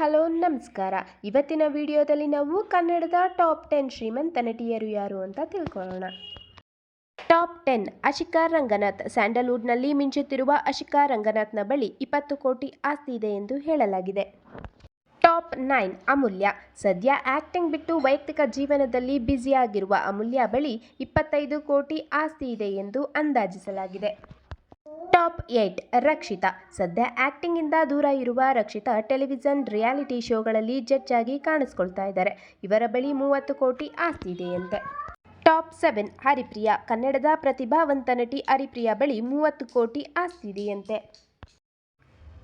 Hello ನಮಸ್ಕಾರ. ಇವತ್ತಿನ ವಿಡಿಯೋದಲ್ಲಿ ನಾವು ಕನ್ನಡದ ಟಾಪ್ 10 ಶ್ರೀಮಂತ ನಟಿಯರು ಯಾರು ಅಂತ ತಿಳ್ಕೊಳ್ಳೋಣ. ಟಾಪ್ 10. ಆಶಿಕಾ ರಂಗನಾಥ್. ಸ್ಯಾಂಡಲ್ವುಡ್ನಲ್ಲಿ ಮಿಂಚುತ್ತಿರುವ ಆಶಿಕಾ ರಂಗನಾಥ್ನ ಬಳಿ 20 ಕೋಟಿ ಆಸ್ತಿ ಇದೆ ಎಂದು ಹೇಳಲಾಗಿದೆ. ಟಾಪ್ 9. ಅಮೂಲ್ಯ. ಸದ್ಯ ಆಕ್ಟಿಂಗ್ ಬಿಟ್ಟು ವೈಯಕ್ತಿಕ ಜೀವನದಲ್ಲಿ ಬ್ಯುಸಿಯಾಗಿರುವ ಅಮೂಲ್ಯ ಬಳಿ 25 ಕೋಟಿ ಆಸ್ತಿ ಇದೆ ಎಂದು ಅಂದಾಜಿಸಲಾಗಿದೆ. ಟಾಪ್ 8. ರಕ್ಷಿತಾ. ಸದ್ಯ ಆಕ್ಟಿಂಗಿಂದ ದೂರ ಇರುವ ರಕ್ಷಿತಾ ಟೆಲಿವಿಷನ್ ರಿಯಾಲಿಟಿ ಶೋಗಳಲ್ಲಿ ಜಡ್ಜ್ ಆಗಿ ಕಾಣಿಸ್ಕೊಳ್ತಾ ಇದ್ದಾರೆ. ಇವರ ಬಳಿ 30 ಕೋಟಿ ಆಸ್ತಿ ಇದೆಯಂತೆ. ಟಾಪ್ 7. ಹರಿಪ್ರಿಯಾ. ಕನ್ನಡದ ಪ್ರತಿಭಾವಂತ ನಟಿ ಹರಿಪ್ರಿಯಾ ಬಳಿ 30 ಕೋಟಿ ಆಸ್ತಿ ಇದೆಯಂತೆ.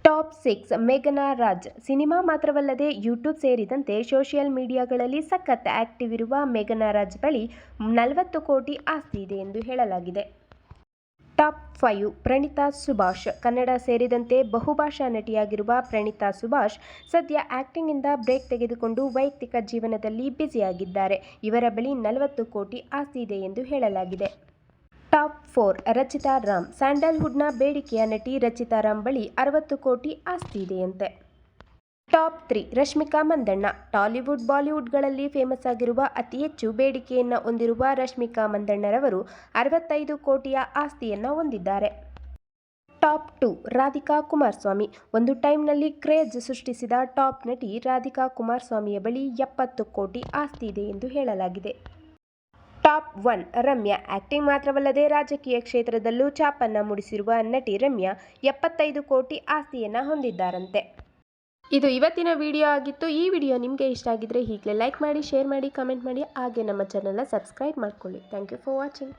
ಟಾಪ್ 6. ಮೇಘನಾ ರಾಜ್. ಸಿನಿಮಾ ಮಾತ್ರವಲ್ಲದೆ ಯೂಟ್ಯೂಬ್ ಸೇರಿದಂತೆ ಸೋಷಿಯಲ್ ಮೀಡಿಯಾಗಳಲ್ಲಿ ಸಖತ್ ಆಕ್ಟಿವ್ ಇರುವ ಮೇಘನಾ ರಾಜ್ ಬಳಿ 40 ಕೋಟಿ ಆಸ್ತಿ ಇದೆ ಎಂದು ಹೇಳಲಾಗಿದೆ. ಟಾಪ್ 5. ಪ್ರಣೀತಾ ಸುಭಾಷ್. ಕನ್ನಡ ಸೇರಿದಂತೆ ಬಹುಭಾಷಾ ನಟಿಯಾಗಿರುವ ಪ್ರಣೀತಾ ಸುಭಾಷ್ ಸದ್ಯ ಆಕ್ಟಿಂಗಿಂದ ಬ್ರೇಕ್ ತೆಗೆದುಕೊಂಡು ವೈಯಕ್ತಿಕ ಜೀವನದಲ್ಲಿ ಬ್ಯುಸಿಯಾಗಿದ್ದಾರೆ. ಇವರ ಬಳಿ 40 ಕೋಟಿ ಆಸ್ತಿ ಇದೆ ಎಂದು ಹೇಳಲಾಗಿದೆ. ಟಾಪ್ 4. ರಚಿತಾ ರಾಮ್. ಸ್ಯಾಂಡಲ್ವುಡ್ನ ಬೇಡಿಕೆಯ ನಟಿ ರಚಿತಾ ರಾಮ್ ಬಳಿ 60 ಕೋಟಿ ಆಸ್ತಿ ಇದೆಯಂತೆ. ಟಾಪ್ 3. ರಶ್ಮಿಕಾ ಮಂದಣ್ಣ. ಟಾಲಿವುಡ್ ಬಾಲಿವುಡ್ಗಳಲ್ಲಿ ಫೇಮಸ್ ಆಗಿರುವ ಅತಿ ಹೆಚ್ಚು ಬೇಡಿಕೆಯನ್ನು ಹೊಂದಿರುವ ರಶ್ಮಿಕಾ ಮಂದಣ್ಣರವರು 65 ಕೋಟಿಯ ಆಸ್ತಿಯನ್ನು ಹೊಂದಿದ್ದಾರೆ. ಟಾಪ್ 2. ರಾಧಿಕಾ ಕುಮಾರಸ್ವಾಮಿ. ಒಂದು ಟೈಮ್ನಲ್ಲಿ ಕ್ರೇಜ್ ಸೃಷ್ಟಿಸಿದ ಟಾಪ್ ನಟಿ ರಾಧಿಕಾ ಕುಮಾರಸ್ವಾಮಿಯ ಬಳಿ 70 ಕೋಟಿ ಆಸ್ತಿ ಇದೆ ಎಂದು ಹೇಳಲಾಗಿದೆ. ಟಾಪ್ 1. ರಮ್ಯಾ. ಆಕ್ಟಿಂಗ್ ಮಾತ್ರವಲ್ಲದೆ ರಾಜಕೀಯ ಕ್ಷೇತ್ರದಲ್ಲೂ ಛಾಪನ್ನು ಮೂಡಿಸಿರುವ ನಟಿ ರಮ್ಯಾ 75 ಕೋಟಿ ಆಸ್ತಿಯನ್ನು ಹೊಂದಿದ್ದಾರಂತೆ. ಇದು ಇವತ್ತಿನ ವಿಡಿಯೋ ಆಗಿತ್ತು. ಈ ವಿಡಿಯೋ ನಿಮಗೆ ಇಷ್ಟ ಆಗಿದ್ರೆ ಈಗಲೇ ಲೈಕ್ ಮಾಡಿ, ಶೇರ್ ಮಾಡಿ, ಕಮೆಂಟ್ ಮಾಡಿ, ಹಾಗೆ ನಮ್ಮ ಚಾನೆಲ್ನ ಸಬ್ಸ್ಕ್ರೈಬ್ ಮಾಡ್ಕೊಳ್ಳಿ. Thank you for watching.